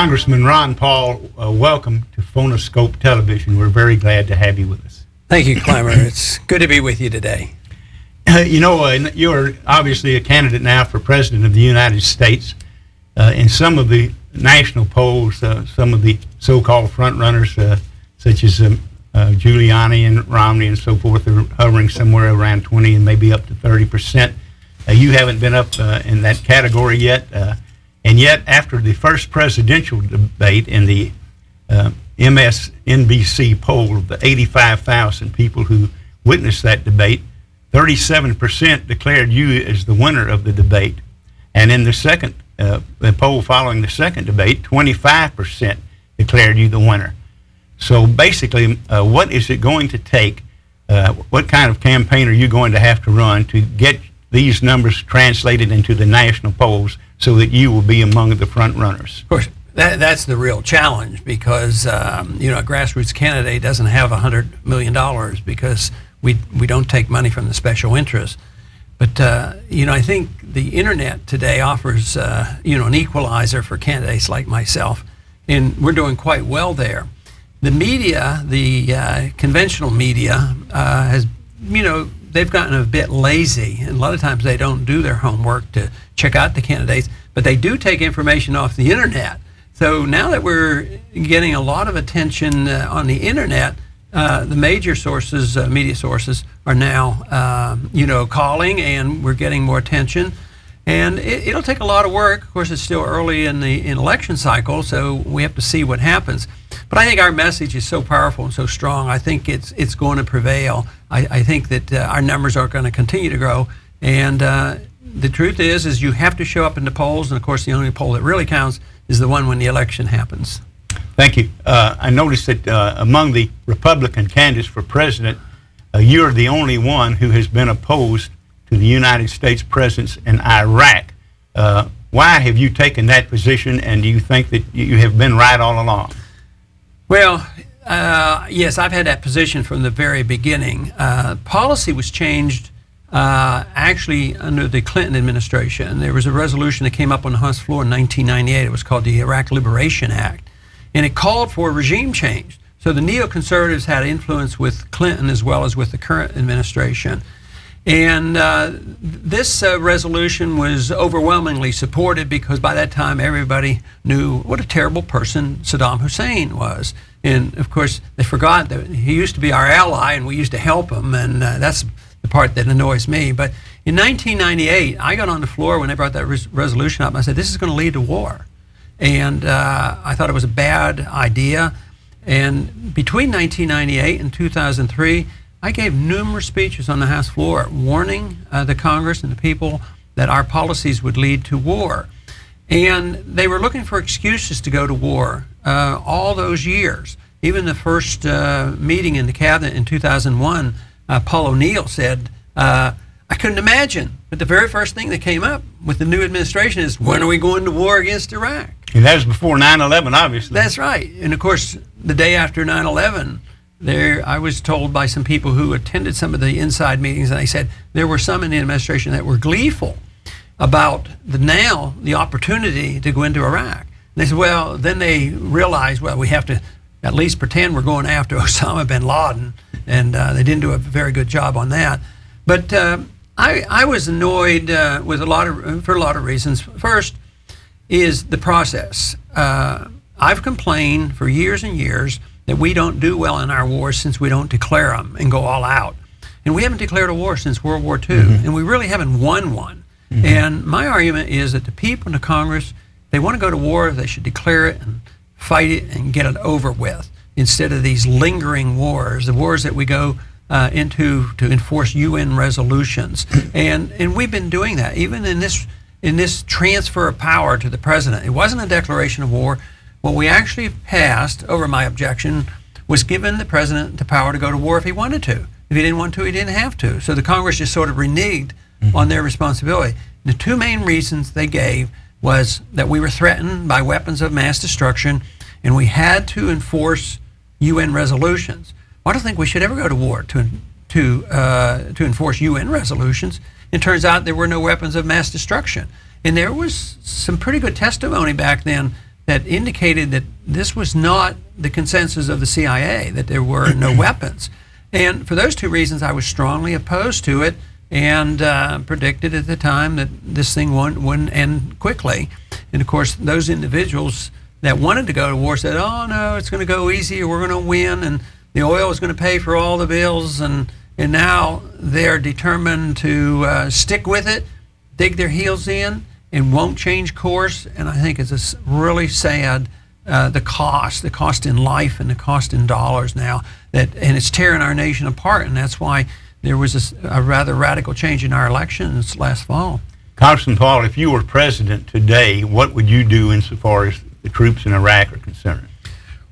Congressman Ron Paul, welcome to Phonoscope Television. We're very glad to have you with us. Thank you, Clymer. It's good to be with you today. You're obviously a candidate now for President of the United States. In some of the national polls, some of the so-called front-runners, such as Giuliani and Romney and so forth, are hovering somewhere around 20 and maybe up to 30%. You haven't been up in that category yet. And yet, after the first presidential debate in the MSNBC poll of the 85,000 people who witnessed that debate, 37% declared you as the winner of the debate. And in the second the poll following the second debate, 25% declared you the winner. So basically, what is it going to take? What kind of campaign are you going to have to run to get these numbers translated into the national polls so that you will be among the front runners? Of course, that's the real challenge, because a grassroots candidate doesn't have $100 million because we don't take money from the special interests. But I think the internet today offers an equalizer for candidates like myself, and we're doing quite well there. The media, the conventional media, has they've gotten a bit lazy, and a lot of times they don't do their homework to check out the candidates, but they do take information off the internet. So now that we're getting a lot of attention on the internet, the major sources, media sources, are now, calling, and we're getting more attention. And it'll take a lot of work. Of course, it's still early in the election cycle, so we have to see what happens. But I think our message is so powerful and so strong. I think it's going to prevail. I think that our numbers are going to continue to grow. And the truth is you have to show up in the polls. And of course, the only poll that really counts is the one when the election happens. Thank you. I noticed that among the Republican candidates for president, you're the only one who has been opposed to the United States presence in Iraq. Why have you taken that position, and do you think that you have been right all along? Well, yes, I've had that position from the very beginning. Policy was changed actually under the Clinton administration. There was a resolution that came up on the House floor in 1998. It was called the Iraq Liberation Act, and it called for regime change. So the neoconservatives had influence with Clinton as well as with the current administration. And this resolution was overwhelmingly supported, because by that time everybody knew what a terrible person Saddam Hussein was. And of course, they forgot that he used to be our ally and we used to help him, and that's the part that annoys me. But in 1998, I got on the floor when they brought that resolution up, and I said, this is going to lead to war. And I thought it was a bad idea. And between 1998 and 2003, I gave numerous speeches on the House floor warning the Congress and the people that our policies would lead to war. And they were looking for excuses to go to war all those years. Even the first meeting in the cabinet in 2001, Paul O'Neill said, I couldn't imagine. But the very first thing that came up with the new administration is, when are we going to war against Iraq? And that was before 9/11, obviously. That's right. And of course, the day after 9/11, I was told by some people who attended some of the inside meetings, and they said there were some in the administration that were gleeful about the opportunity to go into Iraq. And they said, well, then they realized, well, we have to at least pretend we're going after Osama bin Laden, and they didn't do a very good job on that. But I was annoyed with for a lot of reasons. First is the process. I've complained for years and years that we don't do well in our wars since we don't declare them and go all out. And we haven't declared a war since World War II, and we really haven't won one. And my argument is that the people in the Congress, they want to go to war, they should declare it and fight it and get it over with, instead of these lingering wars, the wars that we go into to enforce UN resolutions. And we've been doing that, even in this transfer of power to the president. It wasn't a declaration of war. What we actually passed, over my objection, was giving the president the power to go to war if he wanted to. If he didn't want to, he didn't have to. So the Congress just sort of reneged on their responsibility. The two main reasons they gave was that we were threatened by weapons of mass destruction, and we had to enforce UN resolutions. I don't think we should ever go to war to enforce UN resolutions. It turns out there were no weapons of mass destruction. And there was some pretty good testimony back then that indicated that this was not the consensus of the CIA, that there were no weapons. And for those two reasons, I was strongly opposed to it and predicted at the time that this thing wouldn't end quickly. And of course, those individuals that wanted to go to war said, oh no, it's going to go easy, we're going to win, and the oil is going to pay for all the bills, and now they're determined to stick with it, dig their heels in, and won't change course. And I think it's really sad, the cost in life and the cost in dollars now, and it's tearing our nation apart, and that's why there was a rather radical change in our elections last fall. Congressman Paul, if you were president today, what would you do insofar as the troops in Iraq are concerned?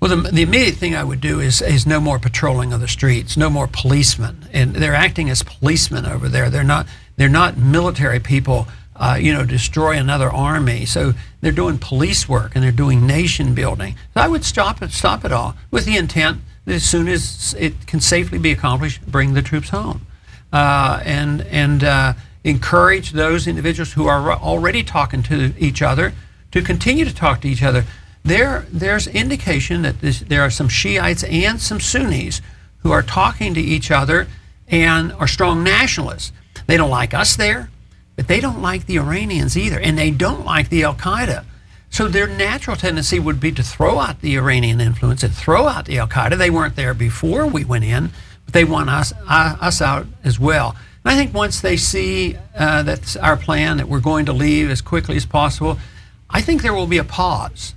Well, the immediate thing I would do is no more patrolling of the streets, no more policemen, and they're acting as policemen over there. They're not military people, destroy another army. So they're doing police work and they're doing nation building. So I would stop it all with the intent that as soon as it can safely be accomplished, bring the troops home, and encourage those individuals who are already talking to each other to continue to talk to each other. There's indication that there are some Shiites and some Sunnis who are talking to each other and are strong nationalists. They don't like us there, but they don't like the Iranians either, and they don't like the Al-Qaeda. So their natural tendency would be to throw out the Iranian influence and throw out the Al-Qaeda. They weren't there before we went in, but they want us out as well. And I think once they see that's our plan, that we're going to leave as quickly as possible, I think there will be a pause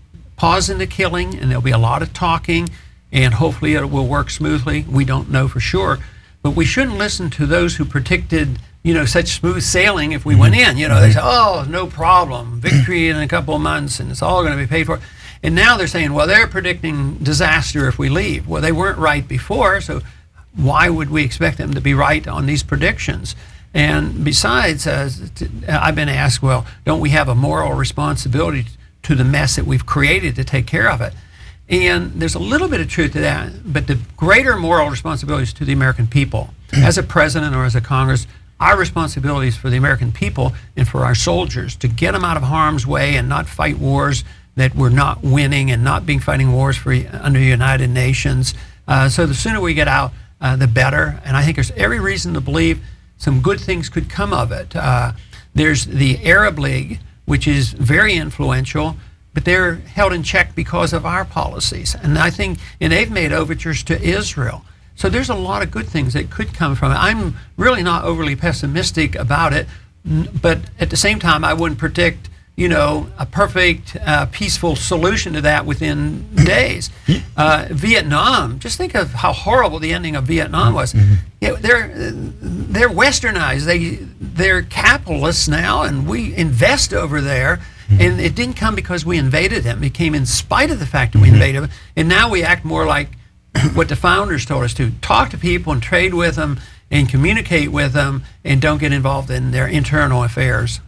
in the killing, and there'll be a lot of talking, and hopefully it will work smoothly. We don't know for sure, but we shouldn't listen to those who predicted, such smooth sailing if we went in. They say, oh, no problem, victory in a couple of months, and it's all going to be paid for. And now they're saying, well, they're predicting disaster if we leave. Well, they weren't right before, so why would we expect them to be right on these predictions? And besides, I've been asked, well, don't we have a moral responsibility to the mess that we've created to take care of it? And there's a little bit of truth to that, but the greater moral responsibility is to the American people. As a president or as a Congress, our responsibility is for the American people and for our soldiers to get them out of harm's way and not fight wars that we're not winning, and not being fighting wars under the United Nations. So the sooner we get out, the better. And I think there's every reason to believe some good things could come of it. There's the Arab League, which is very influential, but they're held in check because of our policies. And they've made overtures to Israel. So there's a lot of good things that could come from it. I'm really not overly pessimistic about it, but at the same time, I wouldn't predict, a perfect, peaceful solution to that within days. Vietnam, just think of how horrible the ending of Vietnam was. They're westernized. They're capitalists now, and we invest over there. And it didn't come because we invaded them. It came in spite of the fact that we invaded them. And now we act more like what the founders told us to: talk to people and trade with them and communicate with them, and don't get involved in their internal affairs.